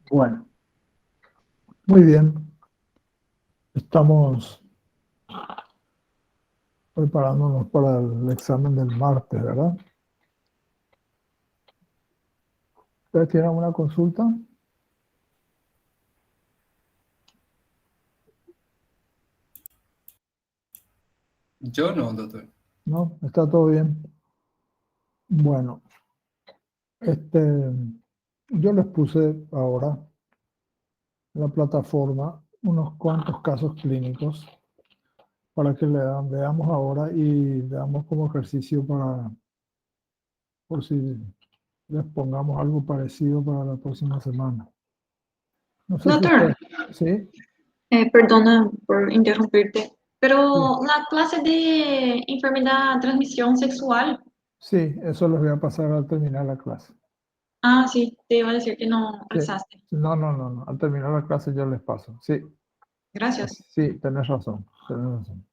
Bueno, muy bien. Estamos preparándonos para el examen del martes, ¿verdad? ¿Ustedes tienen alguna consulta? Yo no, doctor. ¿No? ¿Está todo bien? Bueno, este, yo les puse ahora en la plataforma unos cuantos casos clínicos para que veamos ahora y veamos como ejercicio por si les pongamos algo parecido para la próxima semana. No sé si Doctor, usted, ¿sí? perdona por interrumpirte, Sí, pero la clase de enfermedad de transmisión sexual, sí, eso les voy a pasar al terminar la clase. sí, te iba a decir que no Sí, alzaste. no, no, no, no. Al terminar la clase yo les paso. Sí, Gracias. sí, tenés razón, tenés razón.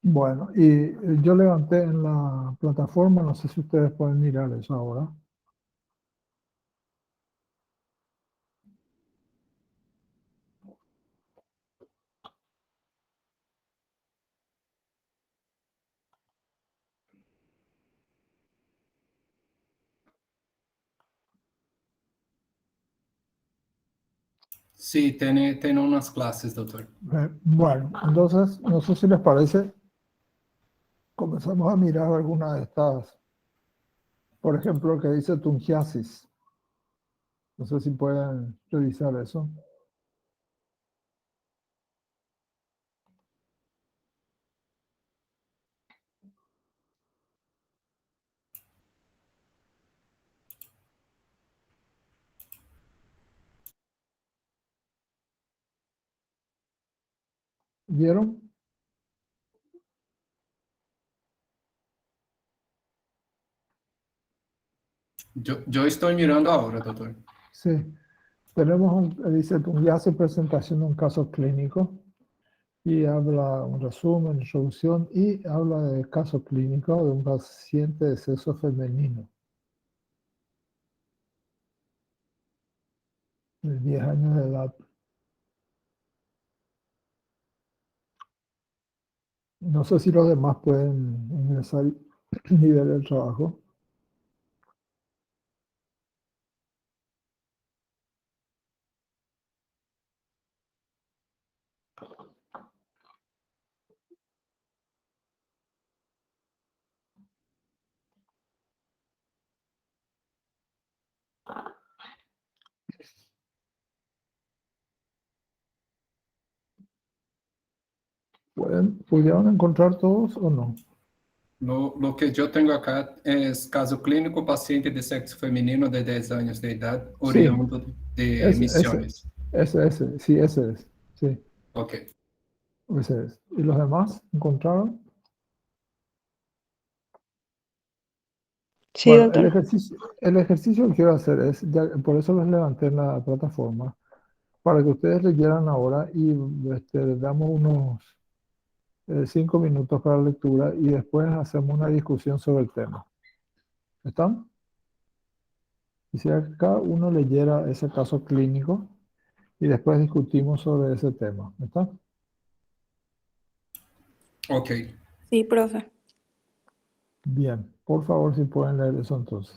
Bueno, y yo levanté en la plataforma, no sé si ustedes pueden mirar eso ahora. Sí, tiene unas clases, doctor. Bueno, entonces, no sé si les parece, comenzamos a mirar alguna de estas, por ejemplo, el que dice tungiasis. No sé si pueden revisar eso. ¿Vieron? Yo estoy mirando ahora, doctor. Sí. Tenemos dice tungiasis, presentación de un caso clínico. Y habla un resumen, introducción y habla del caso clínico de un paciente de sexo femenino de 10 años de edad. No sé si los demás pueden ingresar y ver el trabajo. ¿Pudieron encontrar todos o no? Lo que yo tengo acá es caso clínico, paciente de sexo femenino de 10 años de edad, Sí, oriundo de ese, ese, Misiones. sí, ese es. Sí, Ok. ese es. ¿Y los demás encontraron? Sí, Bueno, doctor. el ejercicio que quiero hacer es, por eso los levanté en la plataforma, para que ustedes leyeran ahora y damos unos 5 minutos para la lectura y después hacemos una discusión sobre el tema. ¿Están? Quisiera que cada uno leyera ese caso clínico y después discutimos sobre ese tema. ¿Está? Ok. Sí, profe. Bien. Por favor, si pueden leer eso entonces.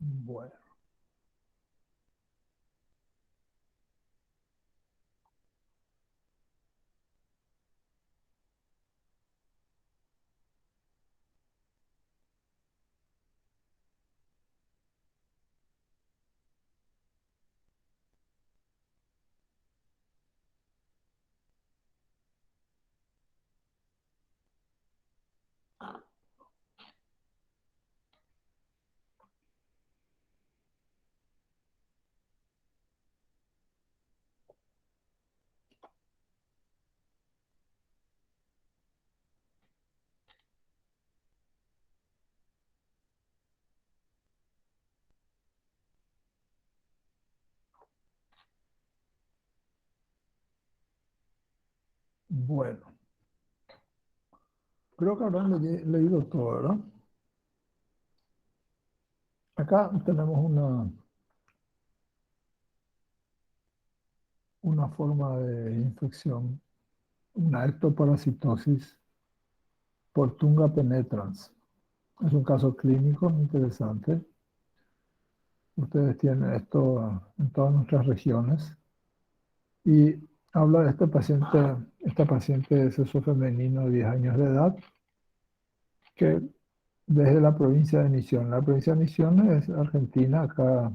Bueno, bueno. Creo que habrán leído todo, ¿verdad? Acá tenemos una forma de infección, una ectoparasitosis por Tunga penetrans. Es un caso clínico muy interesante. Ustedes tienen esto en todas nuestras regiones. Y habla de esta paciente de sexo femenino de 10 años de edad, que desde la provincia de Misiones. La provincia de Misiones es Argentina, acá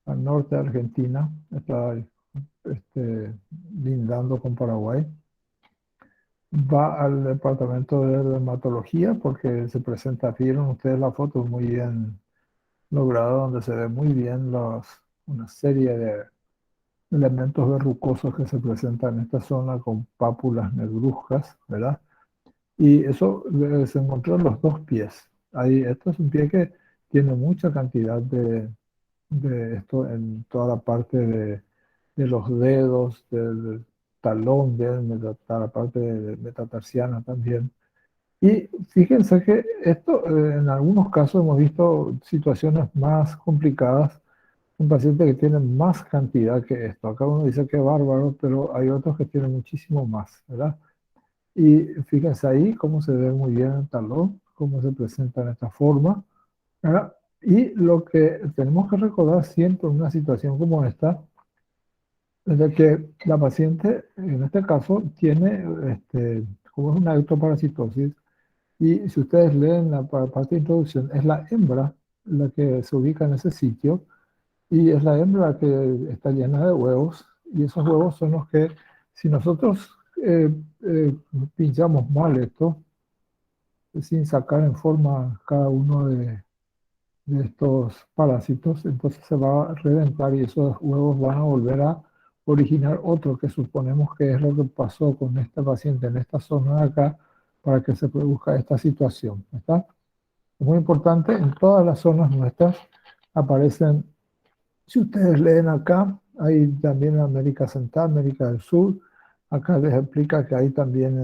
al norte de Argentina, está lindando con Paraguay. Va al departamento de dermatología porque se presenta, vieron ustedes la foto muy bien lograda, donde se ve muy bien una serie de elementos verrucosos que se presentan en esta zona con pápulas negruzcas, ¿verdad? Y eso se encontró en los dos pies. Ahí, esto es un pie que tiene mucha cantidad de esto en toda la parte de los dedos, del talón, toda la parte de metatarsiana también. Y fíjense que esto, en algunos casos hemos visto situaciones más complicadas, un paciente que tiene más cantidad que esto. Acá uno dice que bárbaro, pero hay otros que tienen muchísimo más, ¿verdad? Y fíjense ahí cómo se ve muy bien el talón, cómo se presenta en esta forma, ¿verdad? Y lo que tenemos que recordar siempre en una situación como esta es de que la paciente, en este caso, tiene, como es una ectoparasitosis, y si ustedes leen la parte de introducción, es la hembra la que se ubica en ese sitio, y es la hembra que está llena de huevos, y esos huevos son los que, si nosotros pinchamos mal esto, sin sacar en forma cada uno de estos parásitos, entonces se va a reventar y esos huevos van a volver a originar otro que suponemos que es lo que pasó con esta paciente en esta zona de acá para que se produzca esta situación. ¿Está? Es muy importante, en todas las zonas nuestras aparecen, si ustedes leen acá, hay también en América Central, América del Sur, acá les explica que hay también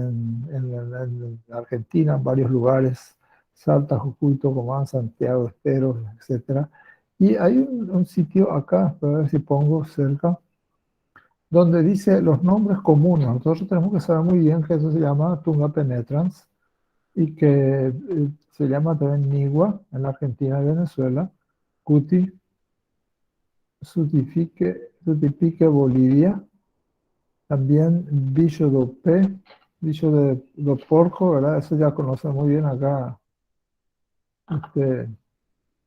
en Argentina, en varios lugares, Salta, Jujuy, Tucumán, Santiago, Esteros, etcétera. Y hay un sitio acá, a ver si pongo cerca, donde dice los nombres comunes. Nosotros tenemos que saber muy bien que eso se llama Tunga penetrans y que se llama también Nigua en la Argentina y Venezuela, Cuti, Sutipique Bolivia, también Bicho do P, Bicho do Porco, ¿verdad? Eso ya conocen muy bien acá.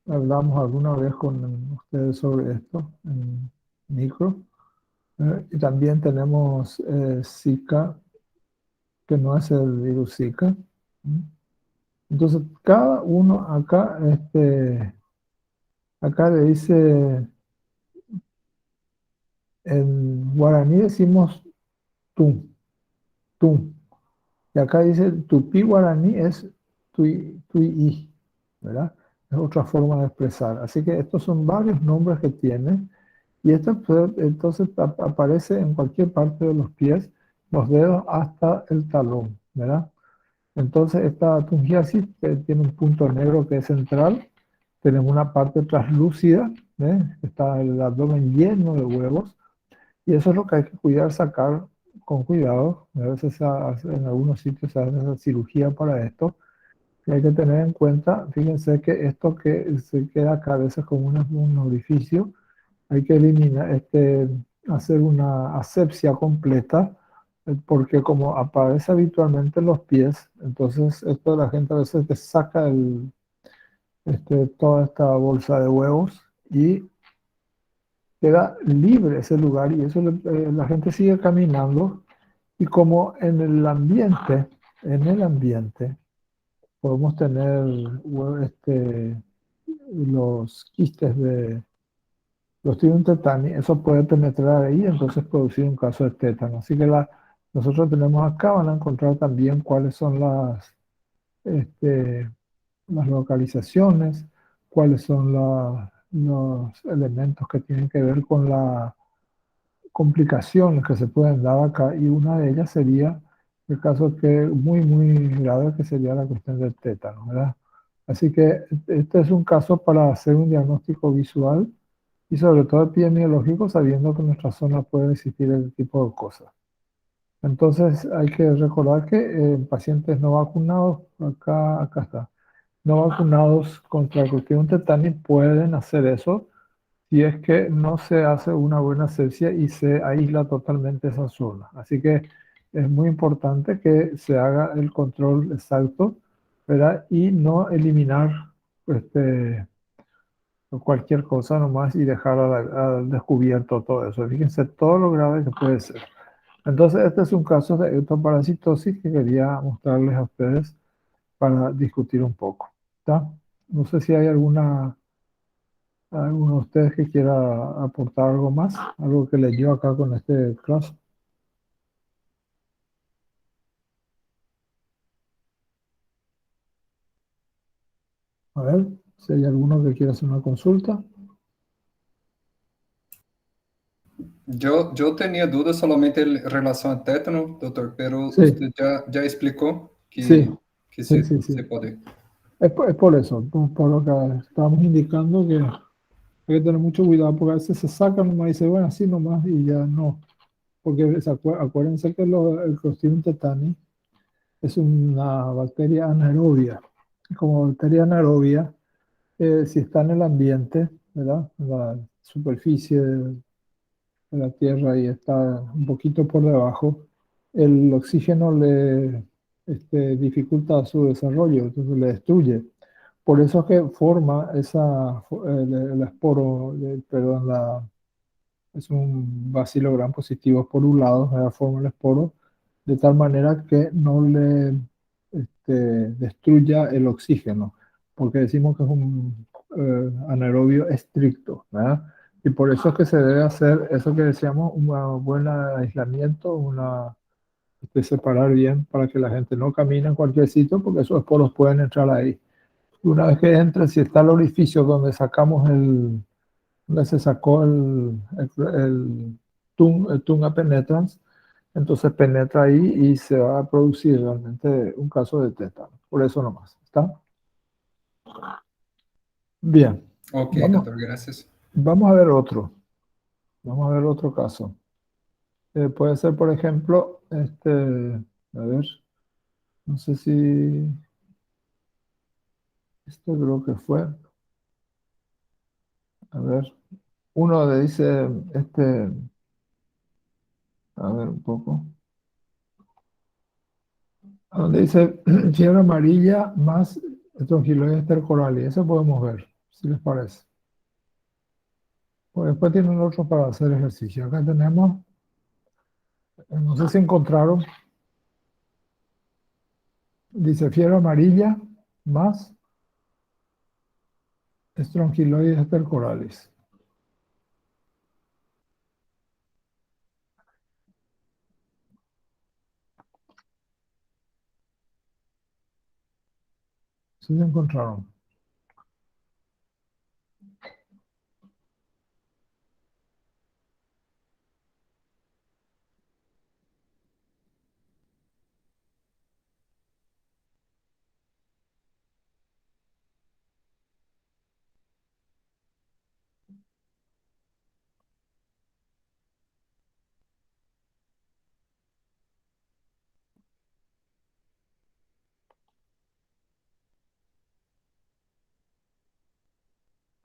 Hablamos alguna vez con ustedes sobre esto en micro. Y también tenemos Zika, que no es el virus Zika. Entonces, cada uno acá, acá le dice, en guaraní decimos tum, tum. Y acá dice tupí guaraní es tuí, ¿verdad? Es otra forma de expresar. Así que estos son varios nombres que tiene. Y esto entonces aparece en cualquier parte de los pies, los dedos hasta el talón, ¿verdad? Entonces esta tungiasis tiene un punto negro que es central. Tenemos una parte translúcida, ¿ves? Está el abdomen lleno de huevos. Y eso es lo que hay que cuidar, sacar con cuidado. A veces en algunos sitios se hace esa cirugía para esto. Y hay que tener en cuenta, fíjense que esto que se queda acá a veces como un orificio, hay que eliminar, hacer una asepsia completa, porque como aparece habitualmente en los pies, entonces esto la gente a veces te saca toda esta bolsa de huevos y queda libre ese lugar y eso la gente sigue caminando y como en el ambiente podemos tener los quistes de los tiene un tetani, eso puede penetrar ahí, entonces producir un caso de tétano. Así que nosotros tenemos acá, van a encontrar también cuáles son este, las localizaciones, cuáles son los elementos que tienen que ver con las complicaciones que se pueden dar acá, y una de ellas sería el caso que muy, muy grave, que sería la cuestión del tétano, ¿verdad? Así que este es un caso para hacer un diagnóstico visual y sobre todo epidemiológico, sabiendo que en nuestra zona puede existir el tipo de cosas. Entonces hay que recordar que pacientes no vacunados, acá está, no vacunados contra el cuestión tetani pueden hacer eso si es que no se hace una buena asepsia y se aísla totalmente esa zona. Así que es muy importante que se haga el control exacto, ¿verdad? Y no eliminar este, cualquier cosa nomás y dejar al descubierto todo eso. Fíjense todo lo grave que puede ser. Entonces, este es un caso de eutoparasitosis que quería mostrarles a ustedes para discutir un poco. ¿Está? No sé si hay alguno de ustedes que quiera aportar algo más, algo que leyó acá con este caso. A ver. Si hay alguno que quiera hacer una consulta. Yo tenía dudas solamente en relación al tétano, doctor, pero Sí, usted ya explicó sí, que sí, sí, sí. se puede. Es por eso, por lo que estábamos indicando que hay que tener mucho cuidado porque a veces se sacan nomás y se van así nomás y ya no. Porque acuérdense que el Clostridium tetani es una bacteria anaerobia. Como bacteria anaerobia, si está en el ambiente, ¿verdad? En la superficie de la Tierra y está un poquito por debajo, el oxígeno le dificulta su desarrollo, entonces le destruye. Por eso es que forma el esporo, perdón, es un bacilo gram positivo esporulado, ¿verdad? Forma el esporo de tal manera que no le destruya el oxígeno, porque decimos que es un anaerobio estricto, ¿verdad? Y por eso es que se debe hacer eso que decíamos, un buen aislamiento, separar bien para que la gente no camine en cualquier sitio, porque esos esporos pueden entrar ahí. Una vez que entra, si está el orificio donde sacamos donde se sacó el tunga penetrans, entonces penetra ahí y se va a producir realmente un caso de tétano. Por eso nomás, ¿está? Bien, Ok, vamos, doctor, gracias. vamos a ver otro. Vamos a ver otro caso. Puede ser, por ejemplo, a ver, no sé si esto creo que fue, a ver, uno le dice, a ver un poco. Donde dice fiebre amarilla más estrongiloides estercorali. Eso podemos ver, si les parece. Pues después tienen otro para hacer ejercicio. Acá tenemos, no sé si encontraron, dice fiebre amarilla más estrongiloides estercoralis. Sí se encontraron.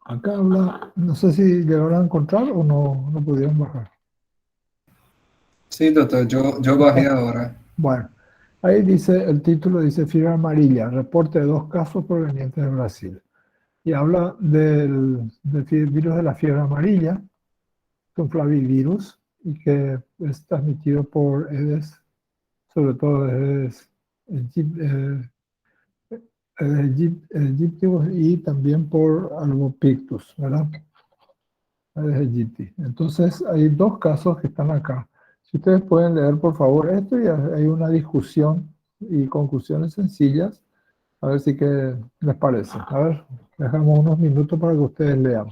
Acá habla, no sé si llegaron a encontrar o no pudieron bajar. Sí, doctor, yo bajé ahora. Bueno, ahí dice, el título dice fiebre amarilla, reporte de 2 casos provenientes de Brasil. Y habla del virus de la fiebre amarilla, es un flavivirus y que es transmitido por Aedes, sobre todo Aedes aegypti y también por Albopictus, ¿verdad? Aedes aegypti. Entonces hay 2 casos que están acá. Si ustedes pueden leer por favor esto y hay una discusión y conclusiones sencillas, a ver si qué les parece. A ver, dejamos unos minutos para que ustedes lean.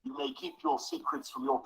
You may keep your secrets from your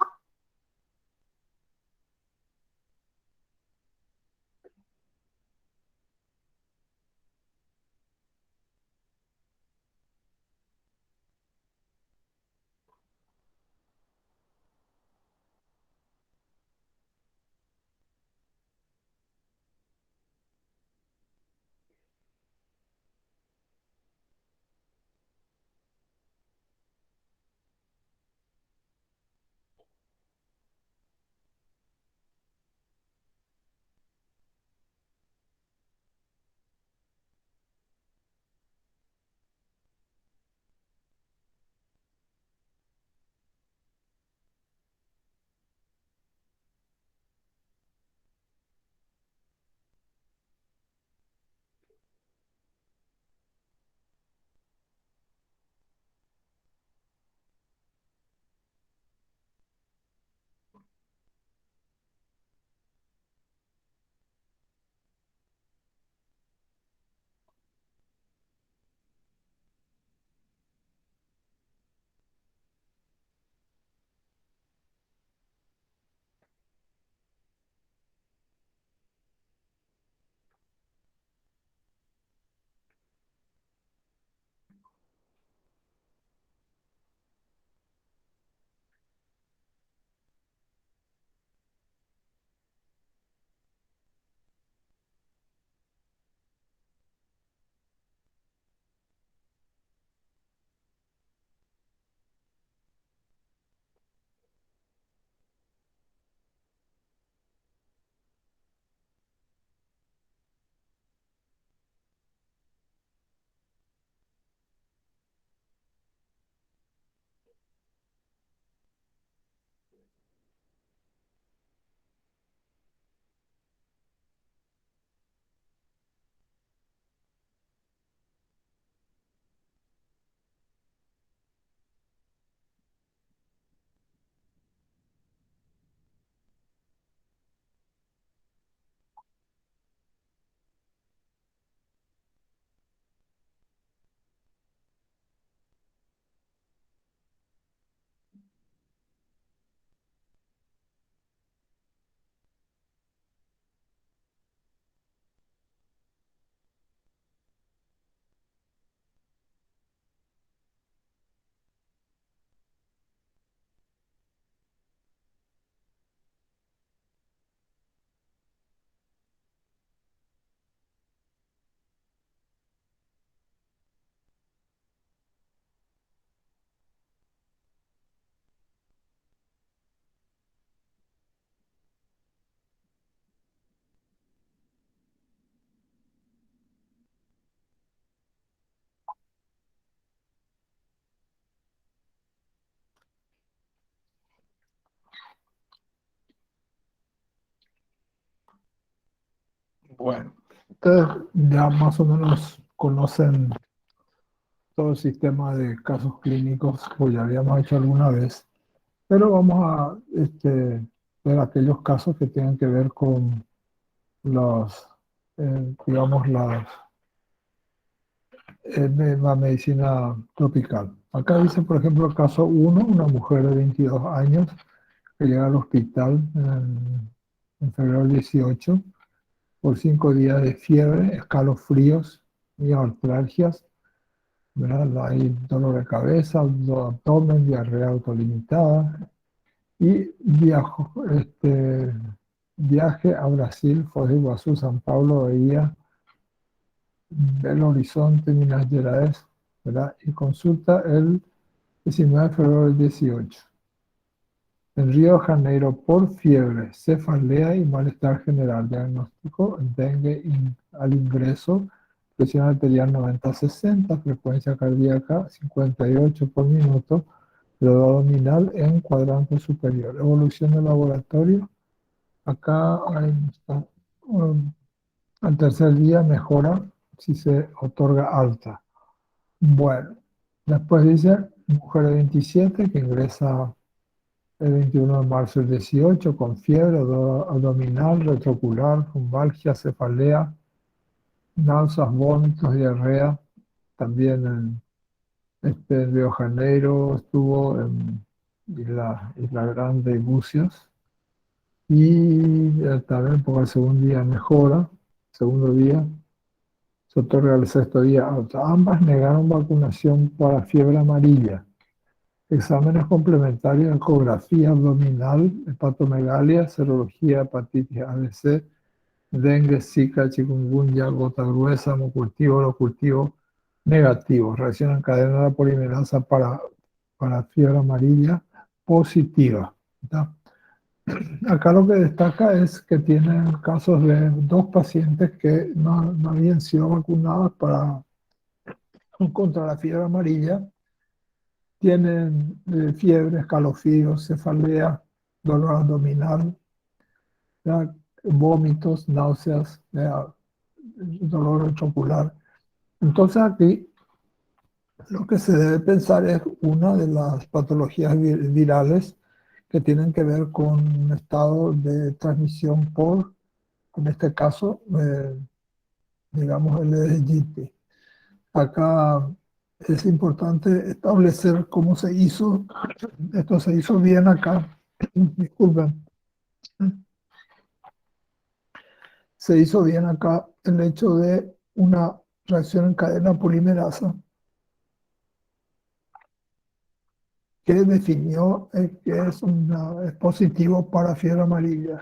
Bueno, ustedes ya más o menos conocen todo el sistema de casos clínicos, pues ya habíamos hecho alguna vez, pero vamos a ver aquellos casos que tienen que ver con los, digamos, la medicina tropical. Acá dice, por ejemplo, el caso 1, una mujer de 22 años que llega al hospital en febrero del 18 por 5 días de fiebre, escalofríos y artralgias, ¿verdad? Hay dolor de cabeza, abdomen, diarrea autolimitada y viaje a Brasil, Foz do Iguazú, San Pablo, Bahía, Belo Horizonte, Minas Gerais, ¿verdad? Y consulta el 19 de febrero del 18. En Río de Janeiro por fiebre, cefalea y malestar general. Diagnóstico, dengue al ingreso, presión arterial 90-60, frecuencia cardíaca 58 por minuto, dolor abdominal en cuadrante superior. Evolución del laboratorio, acá ahí está. Al tercer día mejora si se otorga alta. Bueno, después dice mujer de 27 que ingresa el 21 de marzo del 18 con fiebre, dolor abdominal, retroocular, lumbalgia, cefalea, náuseas, vómitos, diarrea. También en Río de Janeiro estuvo en Isla Grande y Bucios. Y también por el segundo día mejora, segundo día se otorga el sexto día alta. Ambas negaron vacunación para fiebre amarilla. Exámenes complementarios, ecografía abdominal, hepatomegalia, serología, hepatitis ABC, dengue, zika, chikungunya, gota gruesa, hemocultivo, orocultivo, negativo. Reacción en cadena de la polimerasa para fiebre amarilla positiva. ¿Está? Acá lo que destaca es que tienen casos de 2 pacientes que no habían sido vacunados contra la fiebre amarilla. Tienen fiebre, escalofríos, cefalea, dolor abdominal, ¿verdad? Vómitos, náuseas, ¿verdad? Dolor retrocular. Entonces aquí lo que se debe pensar es una de las patologías virales que tienen que ver con un estado de transmisión por, en este caso, digamos, el EGP. Acá es importante establecer cómo se hizo. Esto se hizo bien acá. Disculpen. Se hizo bien acá el hecho de una reacción en cadena polimerasa que definió que es positivo para fiebre amarilla.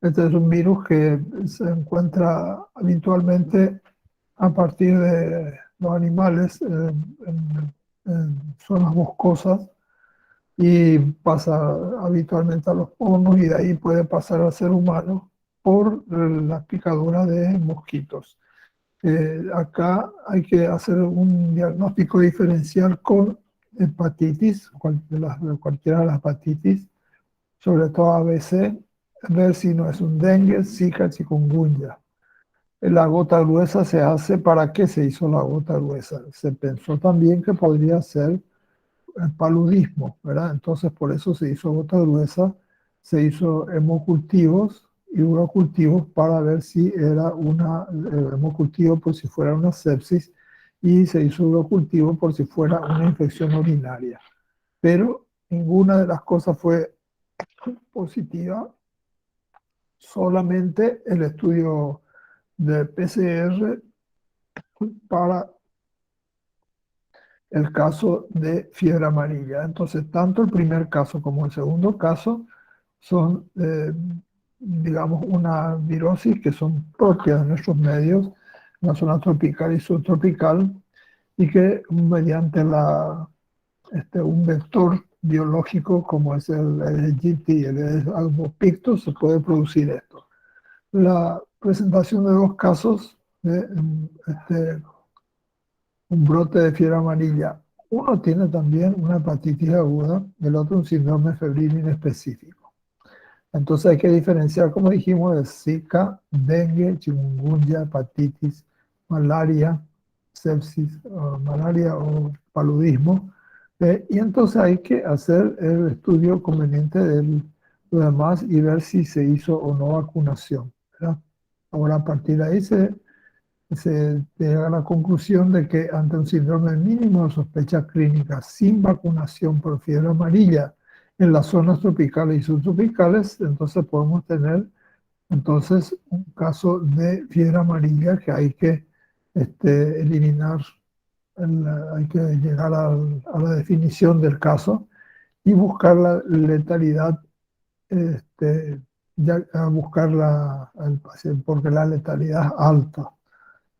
Este es un virus que se encuentra habitualmente a partir de los animales en zonas boscosas y pasa habitualmente a los monos y de ahí puede pasar al ser humano por la picadura de mosquitos. Acá hay que hacer un diagnóstico diferencial con hepatitis, cualquiera de las hepatitis, sobre todo ABC, ver si no es un dengue, zika, chikungunya. La gota gruesa se hace. ¿Para qué se hizo la gota gruesa? Se pensó también que podría ser el paludismo, ¿verdad? Entonces por eso se hizo gota gruesa, se hizo hemocultivos y urocultivos para ver si era hemocultivo por si fuera una sepsis y se hizo urocultivo por si fuera una infección urinaria. Pero ninguna de las cosas fue positiva, solamente el estudio de PCR para el caso de fiebre amarilla. Entonces, tanto el primer caso como el segundo caso son, digamos, una virosis que son propias de nuestros medios, una zona tropical y subtropical, y que mediante un vector biológico como es el GT y el albopicto se puede producir esto. La presentación de 2 casos de un brote de fiebre amarilla. Uno tiene también una hepatitis aguda, el otro un síndrome febril inespecífico. Entonces hay que diferenciar, como dijimos, de Zika, dengue, chikungunya, hepatitis, malaria, sepsis, malaria o paludismo. Y entonces hay que hacer el estudio conveniente de lo demás y ver si se hizo o no vacunación, ¿verdad? Ahora a partir de ahí se llega a la conclusión de que ante un síndrome mínimo de sospecha clínica sin vacunación por fiebre amarilla en las zonas tropicales y subtropicales, entonces podemos tener entonces un caso de fiebre amarilla que hay que eliminar, hay que llegar a la definición del caso y buscar la letalidad, a buscar al paciente, porque la letalidad es alta.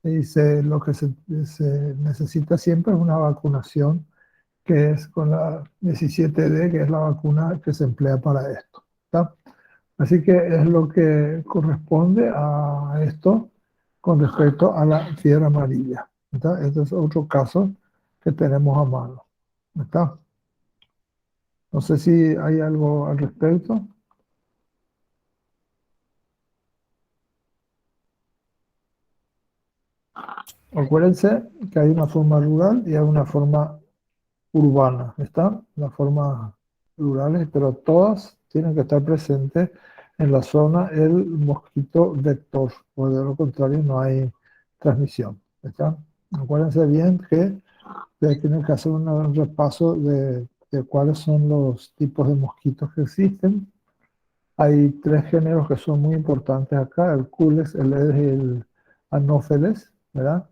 Y lo que se necesita siempre es una vacunación que es con la 17D, que es la vacuna que se emplea para esto. ¿Está? Así que es lo que corresponde a esto con respecto a la fiebre amarilla. ¿Está? Este es otro caso que tenemos a mano. ¿Está? No sé si hay algo al respecto. Acuérdense que hay una forma rural y hay una forma urbana, ¿está? Las formas rurales, pero todas tienen que estar presentes en la zona el mosquito vector, o de lo contrario no hay transmisión, ¿está? Acuérdense bien que tienen que hacer un repaso de cuáles son los tipos de mosquitos que existen. Hay tres géneros que son muy importantes acá, el Culex, el Aedes y el Anopheles, ¿verdad?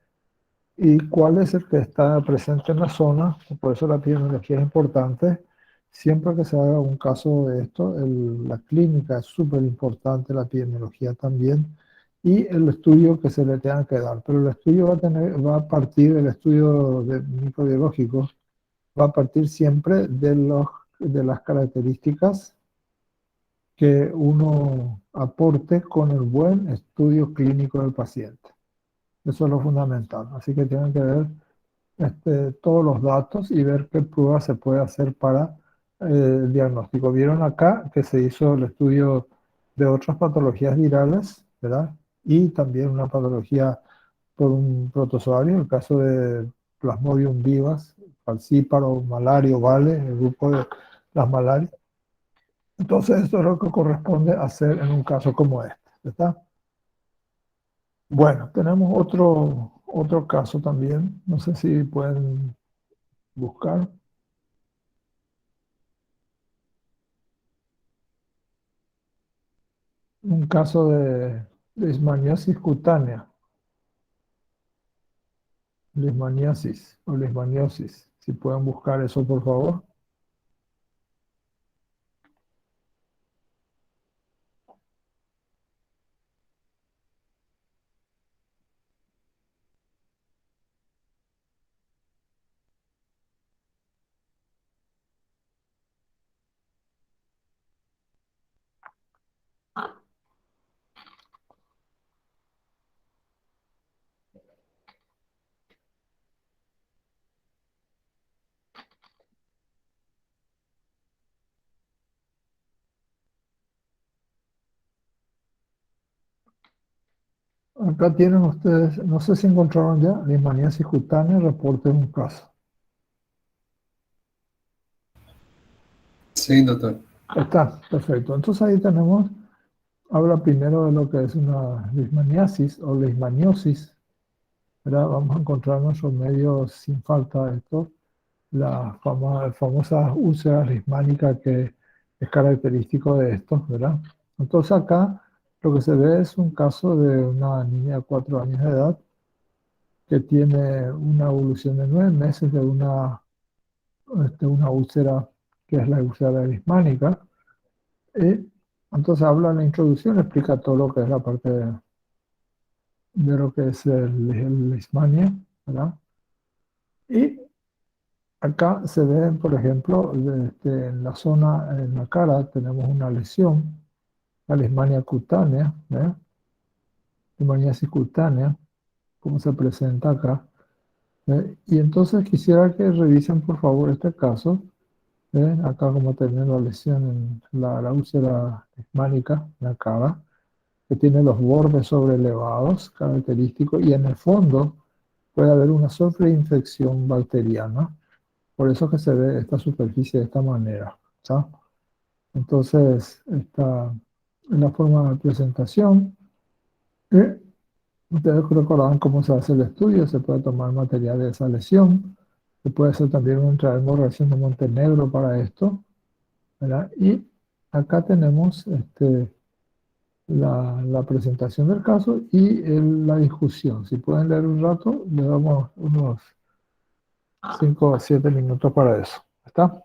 Y cuál es el que está presente en la zona. Por eso la epidemiología es importante. Siempre que se haga un caso de esto, la clínica es súper importante, la epidemiología también, y el estudio que se le tenga que dar. Pero el estudio va a partir, el estudio microbiológico, va a partir siempre de las características que uno aporte con el buen estudio clínico del paciente. Eso es lo fundamental. Así que tienen que ver todos los datos y ver qué pruebas se puede hacer para el diagnóstico. Vieron acá que se hizo el estudio de otras patologías virales, ¿verdad? Y también una patología por un protozoario, el caso de Plasmodium vivas, falcíparo, malario, ¿vale? El grupo de las malarias. Entonces, esto es lo que corresponde hacer en un caso como este, ¿verdad? Bueno, tenemos otro caso también. No sé si pueden buscar. Un caso de leishmaniasis cutánea. Leishmaniasis o leishmaniosis. Si pueden buscar eso, por favor. Acá tienen ustedes, no sé si encontraron ya, leishmaniasis cutánea, reporte un caso. Sí, doctor. Está, perfecto. Entonces ahí tenemos, habla primero de lo que es una leishmaniasis o leishmaniosis, ¿verdad? Vamos a encontrar en nuestros medios sin falta esto, la famosa úlcera leishmánica que es característico de esto, ¿verdad? Entonces acá lo que se ve es un caso de una niña de 4 años de edad que tiene una evolución de 9 meses de una úlcera que es la úlcera leishmánica. Y entonces habla en la introducción, explica todo lo que es la parte de lo que es el leishmania, ¿verdad? Y acá se ve, por ejemplo, en la zona, en la cara, tenemos una lesión, la leishmania cutánea, ¿verdad? Leishmaniasis cutánea, como se presenta acá. Y entonces quisiera que revisen, por favor, este caso, ¿Ven? Acá como tenemos la lesión en la úlcera leishmánica, la cara, que tiene los bordes sobrelevados, característicos, y en el fondo puede haber una sobreinfección bacteriana. Por eso que se ve esta superficie de esta manera, ¿está? Entonces, esta es la forma de presentación. Ustedes recordarán cómo se hace el estudio, se puede tomar material de esa lesión, se puede hacer también una reacción de Montenegro para esto, ¿verdad? Y acá tenemos la presentación del caso y la discusión. Si pueden leer un rato, le damos unos 5 o 7 minutos para eso. ¿Está?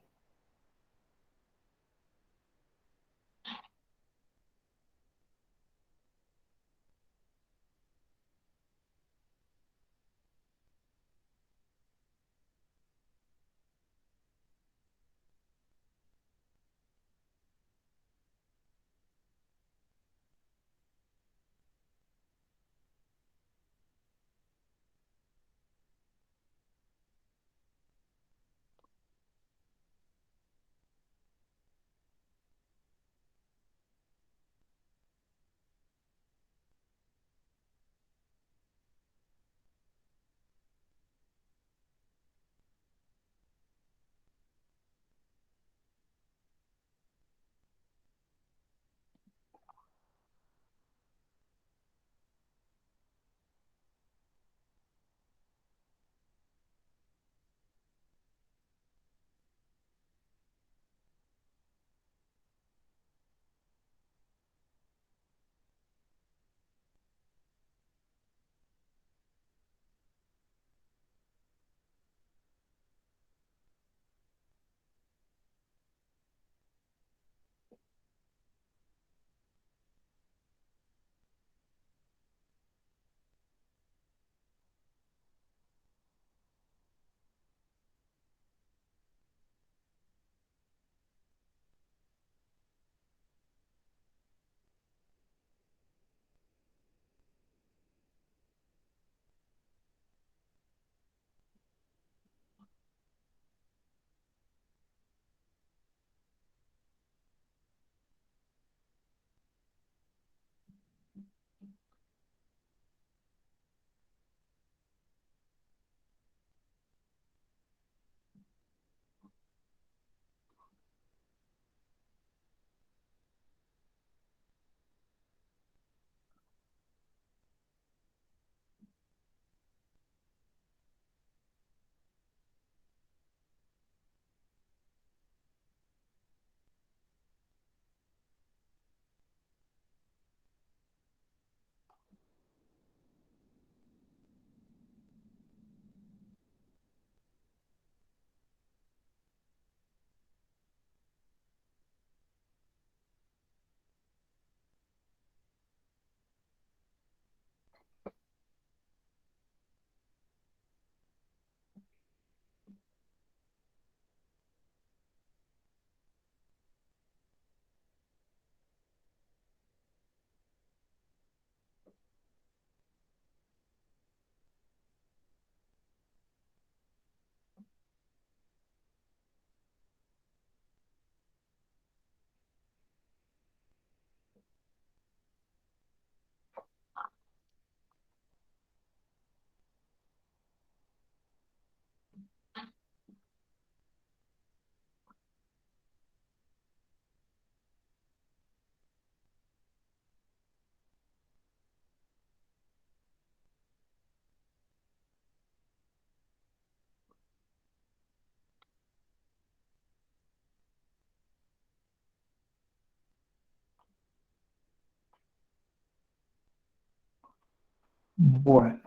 Bueno,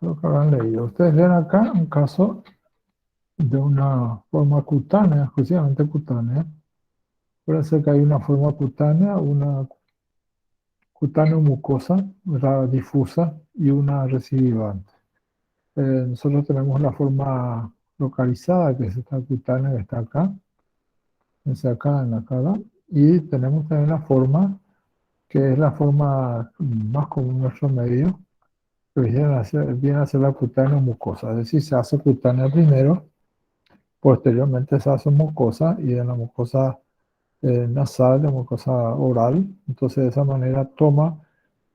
creo que habrán leído. Ustedes ven acá un caso de una forma cutánea, exclusivamente cutánea. Parece que hay una forma cutánea, una cutáneo mucosa, ¿verdad? Difusa y una recidivante. Nosotros tenemos la forma localizada, que es esta cutánea que está acá, es acá en la cara, y tenemos también la forma, que es la forma más común en nuestro medio, que viene a ser la cutánea mucosa, es decir, se hace cutánea primero Posteriormente se hace mucosa y en la mucosa nasal, la mucosa oral. Entonces de esa manera toma,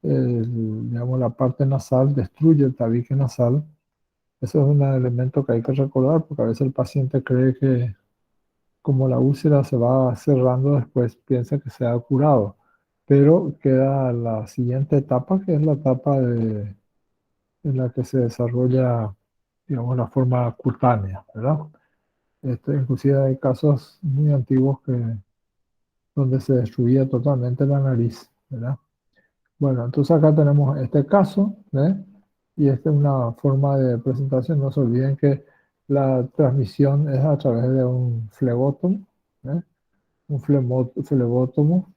digamos, la parte nasal, destruye el tabique nasal. Eso es un elemento que hay que recordar porque a veces el paciente cree que como la úlcera se va cerrando, después piensa que se ha curado. Pero queda la siguiente etapa, que es la etapa en la que se desarrolla, digamos, la forma cutánea, ¿verdad? Inclusive hay casos muy antiguos donde se destruía totalmente la nariz, ¿verdad? Bueno, entonces acá tenemos este caso, ¿eh? Y esta es una forma de presentación. No se olviden que la transmisión es a través de un flebótomo, ¿eh? Un flebótomo,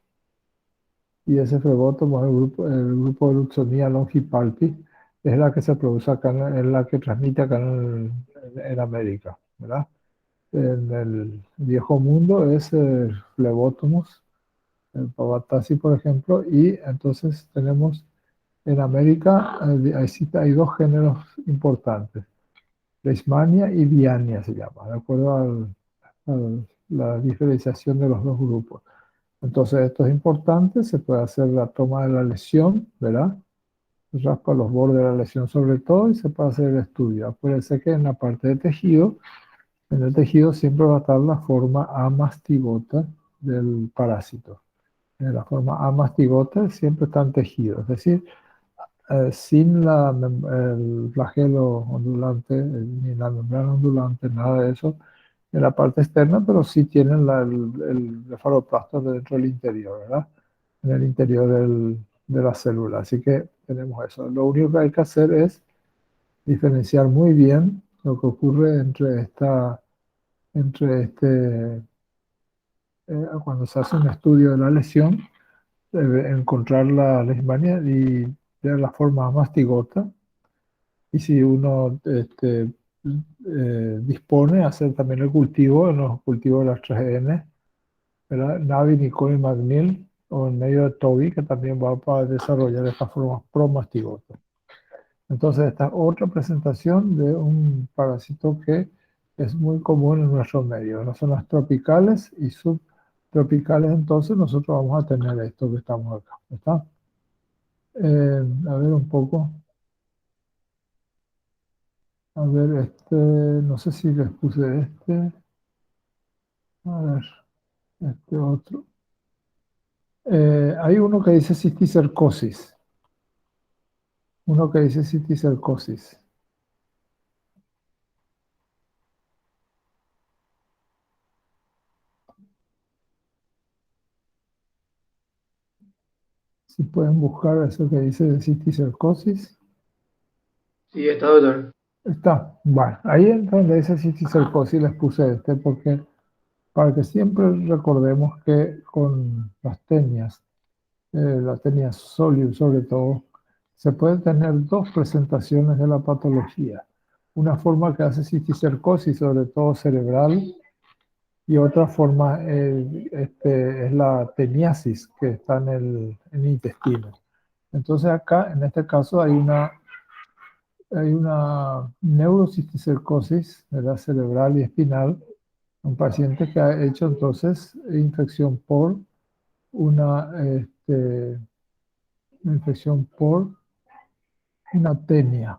y ese flebótomo es el grupo de Luxonia longipalpis, es la que se produce acá, es la que transmite acá en América, ¿verdad? En el viejo mundo es el flebótomos, el Pavatasi, por ejemplo, y entonces tenemos en América, hay dos géneros importantes, Leishmania y Viania se llama, de acuerdo a la diferenciación de los dos grupos. Entonces esto es importante, se puede hacer la toma de la lesión, ¿verdad? Se raspa los bordes de la lesión sobre todo y se puede hacer el estudio. Acuérdense que en la parte de tejido, en el tejido siempre va a estar la forma amastigota del parásito. En la forma amastigota siempre está en tejido, es decir, sin el flagelo ondulante, ni la membrana ondulante, nada de eso en la parte externa, pero sí tienen el blefaroplasto dentro del interior, ¿verdad? En el interior de la célula. Así que tenemos eso. Lo único que hay que hacer es diferenciar muy bien lo que ocurre cuando se hace un estudio de la lesión, encontrar la leishmania y ver la forma mastigota. Y si uno dispone, hacer también el cultivo, en los cultivos de las 3N, ¿verdad? Navi, Nicole y McNeil, o en medio de Toby, que también va a desarrollar estas formas promastigota. Entonces, esta es otra presentación de un parásito que es muy común en nuestro medio. En las zonas tropicales y subtropicales, entonces, nosotros vamos a tener esto que estamos acá. ¿Está? A ver un poco. A ver, no sé si les puse este. A ver, este otro. Hay uno que dice cisticercosis. Uno que dice cisticercosis. Si pueden buscar eso que dice cisticercosis. Sí, está, doctor. Está. Bueno, ahí es donde dice cisticercosis les puse porque para que siempre recordemos que con las tenias, la tenia solium sobre todo, se pueden tener dos presentaciones de la patología. Una forma que hace cisticercosis, sobre todo cerebral, y otra forma es la teniasis, que está en el intestino. Entonces acá, en este caso, hay una neurocisticercosis, ¿verdad? Cerebral y espinal, un paciente que ha hecho entonces infección por una infección por una tenia.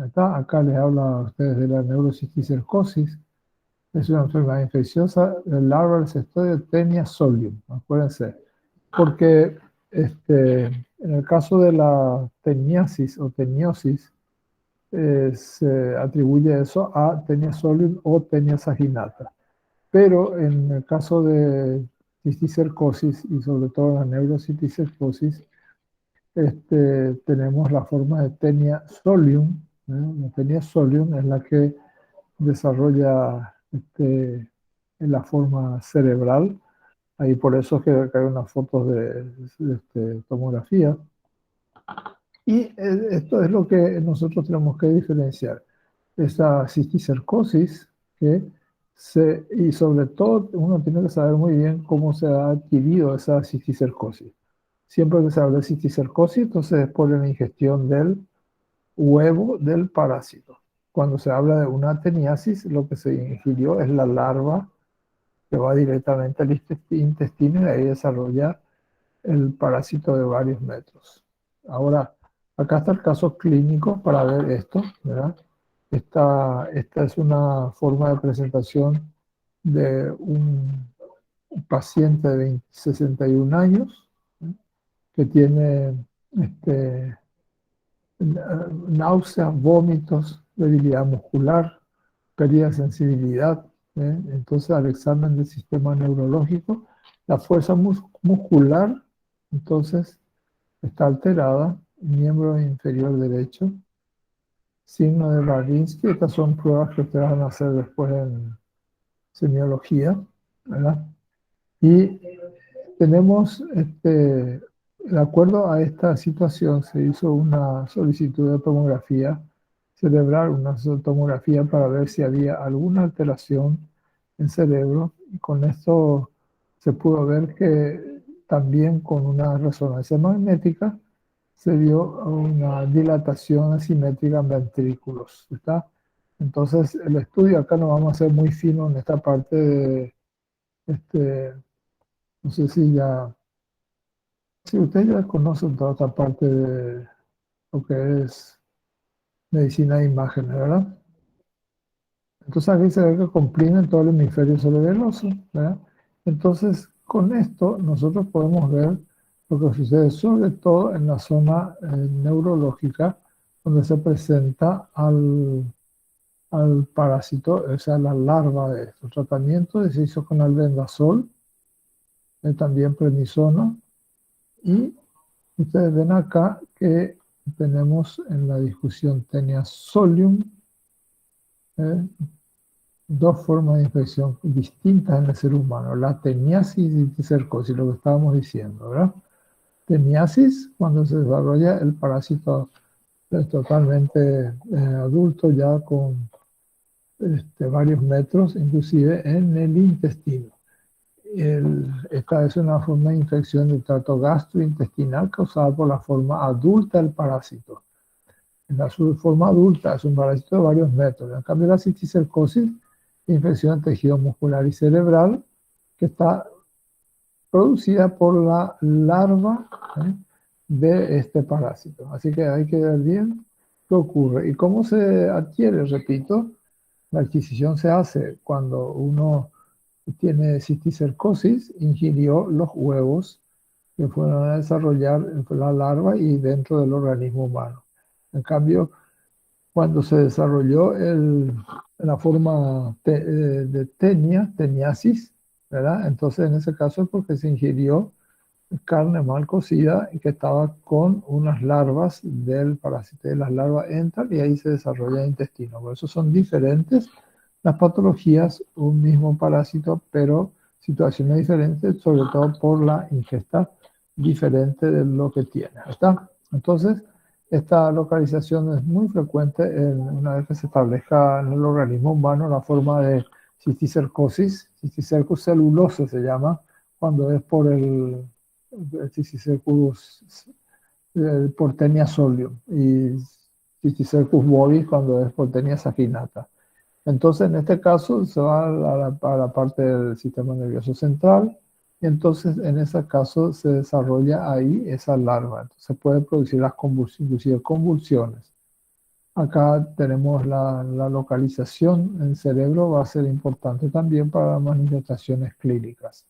¿Está? Acá les hablo a ustedes de la neurocisticercosis. Es una enfermedad infecciosa del larval cestoide tenia solium. Acuérdense. Porque en el caso de la teniasis o teniosis, se atribuye eso a tenia solium o tenia saginata. Pero en el caso de cisticercosis y sobre todo la neurocisticercosis, tenemos la forma de tenia solium. La tenia solium es la que desarrolla en la forma cerebral. Ahí por eso es que hay unas fotos de tomografía. Y esto es lo que nosotros tenemos que diferenciar. Esa cisticercosis y sobre todo uno tiene que saber muy bien cómo se ha adquirido esa cisticercosis. Siempre que se habla de cisticercosis, entonces es por la ingestión del huevo del parásito. cuando se habla de una teniasis, lo que se ingirió es la larva que va directamente al intestino y ahí desarrolla el parásito de varios metros. Ahora, acá está el caso clínico para ver esto, ¿verdad? Esta es una forma de presentación de un paciente de 61 años, ¿eh? Que tiene náuseas, vómitos, debilidad muscular, pérdida de sensibilidad. Entonces, al examen del sistema neurológico, la fuerza muscular, entonces, está alterada, miembro inferior derecho, signo de Babinski. Estas son pruebas que ustedes van a hacer después en semiología, ¿verdad? Y tenemos, de acuerdo a esta situación, se hizo una solicitud de tomografía cerebral, una tomografía para ver si había alguna alteración en cerebro, y con esto se pudo ver que también con una resonancia magnética se dio una dilatación asimétrica en ventrículos, ¿está? Entonces, el estudio acá no vamos a ser muy fino en esta parte de, no sé si ya, si ustedes ya conocen toda esta parte de lo que es medicina de imágenes, ¿verdad? Entonces aquí se ve que comprimen todo el hemisferio cerebeloso, ¿verdad? Entonces, con esto nosotros podemos ver lo que sucede sobre todo en la zona neurológica, donde se presenta al parásito, o sea, la larva de esto. El tratamiento se hizo con albendazol, también prednisona, y ustedes ven acá que tenemos en la discusión teniasolium dos formas de infección distintas en el ser humano, la teniasis y ticercosis, lo que estábamos diciendo, ¿verdad? Teniasis, cuando se desarrolla el parásito totalmente adulto, ya con varios metros, inclusive en el intestino. Esta es una forma de infección del tracto gastrointestinal causada por la forma adulta del parásito. En la forma adulta es un parásito de varios metros. En cambio, la cisticercosis, infección de tejido muscular y cerebral, que está producida por la larva de este parásito. Así que hay que ver bien qué ocurre. ¿Y cómo se adquiere? Repito, la adquisición se hace cuando uno tiene cisticercosis, ingirió los huevos que fueron a desarrollar la larva y dentro del organismo humano. En cambio, cuando se desarrolló la forma de teniasis, ¿verdad? Entonces, en ese caso es porque se ingirió carne mal cocida y que estaba con unas larvas del parásito. Las larvas entran y ahí se desarrolla el intestino. Por eso son diferentes las patologías, un mismo parásito, pero situaciones diferentes, sobre todo por la ingesta diferente de lo que tiene. ¿Está? Entonces, esta localización es muy frecuente una vez que se establezca en el organismo humano la forma de cisticercosis, cisticercus celulosa se llama, cuando es por el cisticercus por Taenia solium, y cisticercus bovis cuando es por Taenia saginata. Entonces, en este caso, se va a la parte del sistema nervioso central, y entonces, en ese caso, se desarrolla ahí esa larva. Entonces, se puede producir las convulsiones, inclusive convulsiones. Acá tenemos la localización en cerebro, va a ser importante también para las manifestaciones clínicas.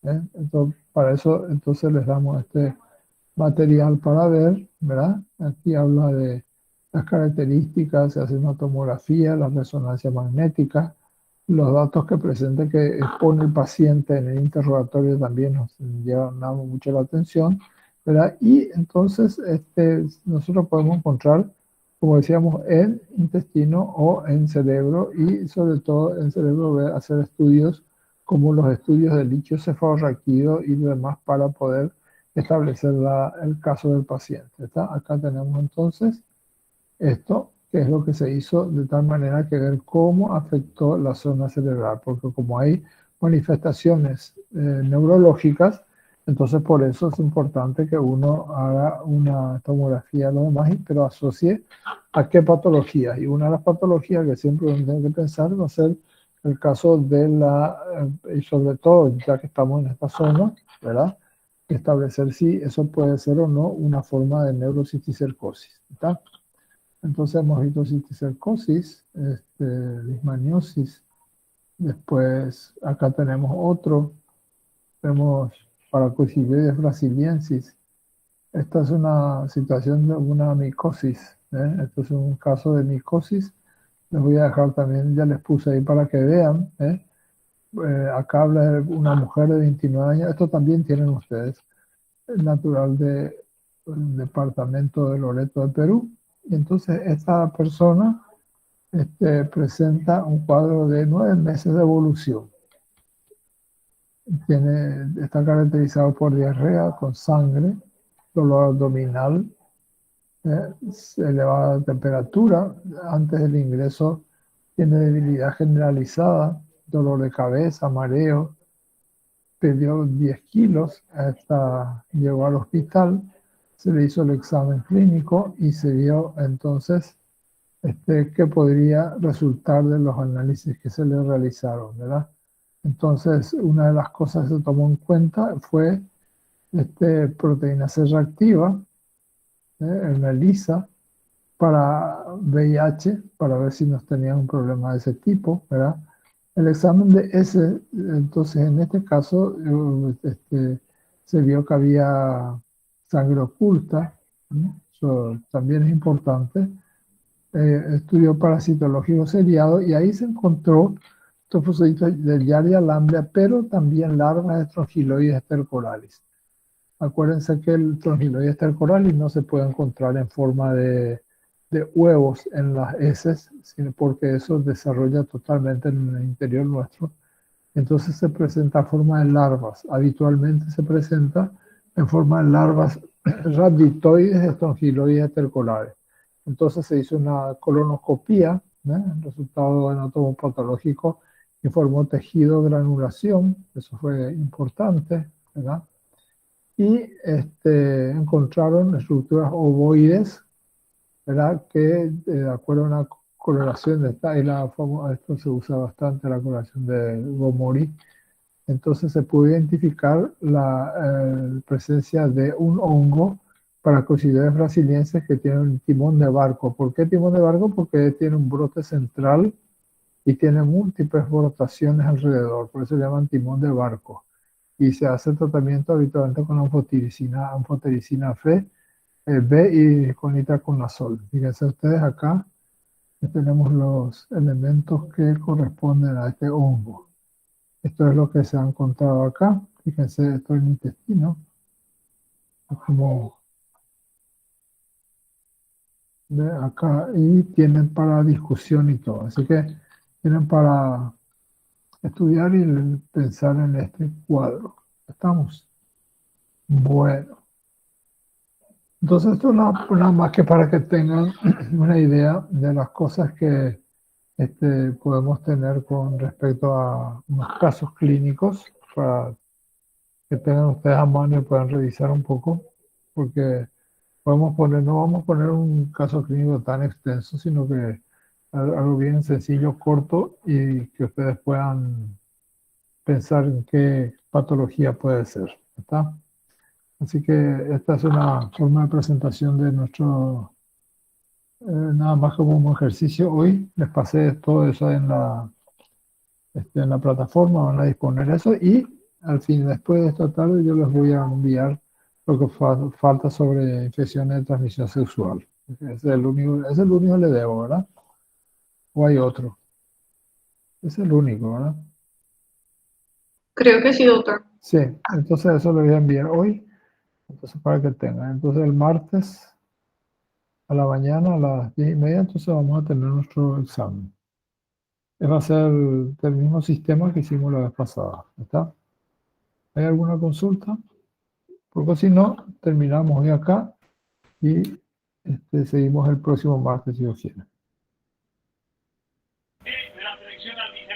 Entonces, para eso, entonces, les damos este material para ver, ¿verdad? Aquí habla de las características, se hace una tomografía, la resonancia magnética, los datos que presenta que expone el paciente en el interrogatorio también nos llaman mucho la atención, ¿verdad? Y entonces nosotros podemos encontrar, como decíamos, en intestino o en cerebro, y sobre todo en cerebro hacer estudios como los estudios del lichio cefalorraquídeo y demás para poder establecer el caso del paciente. ¿Está? Acá tenemos entonces esto, que es lo que se hizo, de tal manera que ver cómo afectó la zona cerebral, porque como hay manifestaciones neurológicas, Entonces, por eso es importante que uno haga una tomografía de los demás, pero asocie a qué patología. Y una de las patologías que siempre uno tiene que pensar va a ser el caso de y sobre todo, ya que estamos en esta zona, ¿verdad? Establecer si eso puede ser o no una forma de neurocisticercosis, ¿está? Entonces hemos visto cisticercosis, lismaniosis. Después acá tenemos otro, tenemos paracosidioides brasiliensis. Esta es una situación de una micosis, ¿eh? Esto es un caso de micosis. Les voy a dejar también, ya les puse ahí para que vean, ¿eh? Acá habla de una mujer de 29 años, esto también tienen ustedes, natural del departamento de Loreto de Perú. Y entonces esta persona presenta un cuadro de 9 meses de evolución. Está caracterizado por diarrea con sangre, dolor abdominal, elevada temperatura. Antes del ingreso tiene debilidad generalizada, dolor de cabeza, mareo. Perdió 10 kilos, llegó al hospital, se le hizo el examen clínico y se vio entonces qué podría resultar de los análisis que se le realizaron, ¿verdad? Entonces, una de las cosas que se tomó en cuenta fue proteína C reactiva, en la ELISA, para VIH, para ver si nos tenían un problema de ese tipo, ¿verdad? El examen de ese, entonces en este caso, se vio que había sangre oculta, ¿no? Eso también es importante. Estudio parasitológico seriado, y ahí se encontró trofositos de Giardia lamblia, pero también larvas de Strongyloides stercoralis. Acuérdense que el Strongyloides stercoralis no se puede encontrar en forma de huevos en las heces, sino porque eso desarrolla totalmente en el interior nuestro. Entonces se presenta en forma de larvas. Habitualmente se presenta en forma de larvas rhabditoides de Strongyloides stercoralis. Entonces se hizo una colonoscopía, el resultado anatomopatológico informó tejido granulación, eso fue importante, ¿verdad? Y encontraron estructuras ovoides, ¿verdad? Que de acuerdo a una coloración de esto se usa bastante, la coloración de Gomori. Entonces se pudo identificar la presencia de un hongo Paracosidioides brasilienses que tiene un timón de barco. ¿Por qué timón de barco? Porque tiene un brote central y tiene múltiples brotaciones alrededor, por eso se llaman timón de barco. Y se hace tratamiento habitualmente con anfotericina B y con itraconazol. Fíjense ustedes acá, tenemos los elementos que corresponden a este hongo. Esto es lo que se ha encontrado acá. Fíjense, esto es el intestino. Es como de acá, y tienen para discusión y todo. Así que tienen para estudiar y pensar en este cuadro. ¿Estamos? Bueno. Entonces esto nada más que para que tengan una idea de las cosas que podemos tener con respecto a unos casos clínicos, para que tengan ustedes a mano y puedan revisar un poco, porque no vamos a poner un caso clínico tan extenso, sino que algo bien sencillo, corto, y que ustedes puedan pensar en qué patología puede ser, ¿está? Así que esta es una forma de presentación de nuestro, nada más como un ejercicio. Hoy les pasé todo eso en la plataforma, van a disponer eso, y al fin, después de esta tarde, yo les voy a enviar lo que falta sobre infecciones de transmisión sexual. Ese es el único que le debo, ¿verdad? ¿O hay otro? Es el único, ¿verdad? Creo que sí, doctor. Sí, entonces eso lo voy a enviar hoy, entonces para que tengan. Entonces el martes a la mañana a las 10:30, entonces vamos a tener nuestro examen. Va a ser del mismo sistema que hicimos la vez pasada, ¿está? ¿Hay alguna consulta? Porque si no, terminamos hoy acá y seguimos el próximo martes, si Dios quiere.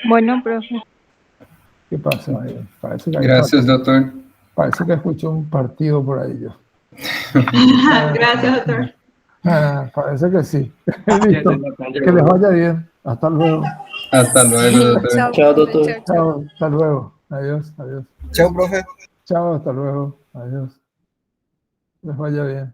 Bueno, profe. ¿Qué pasa? Parece que hay Gracias, doctor. Parece que escucho un partido por ahí yo. Gracias, doctor. Parece que sí. Listo. Que les vaya bien. Hasta luego. Hasta luego, doctor. Chao, Chao, profe, doctor. chao, chao. Chao. Hasta luego. Adiós. Adiós. Chao, profe. Chao. Hasta luego. Adiós. Les vaya bien.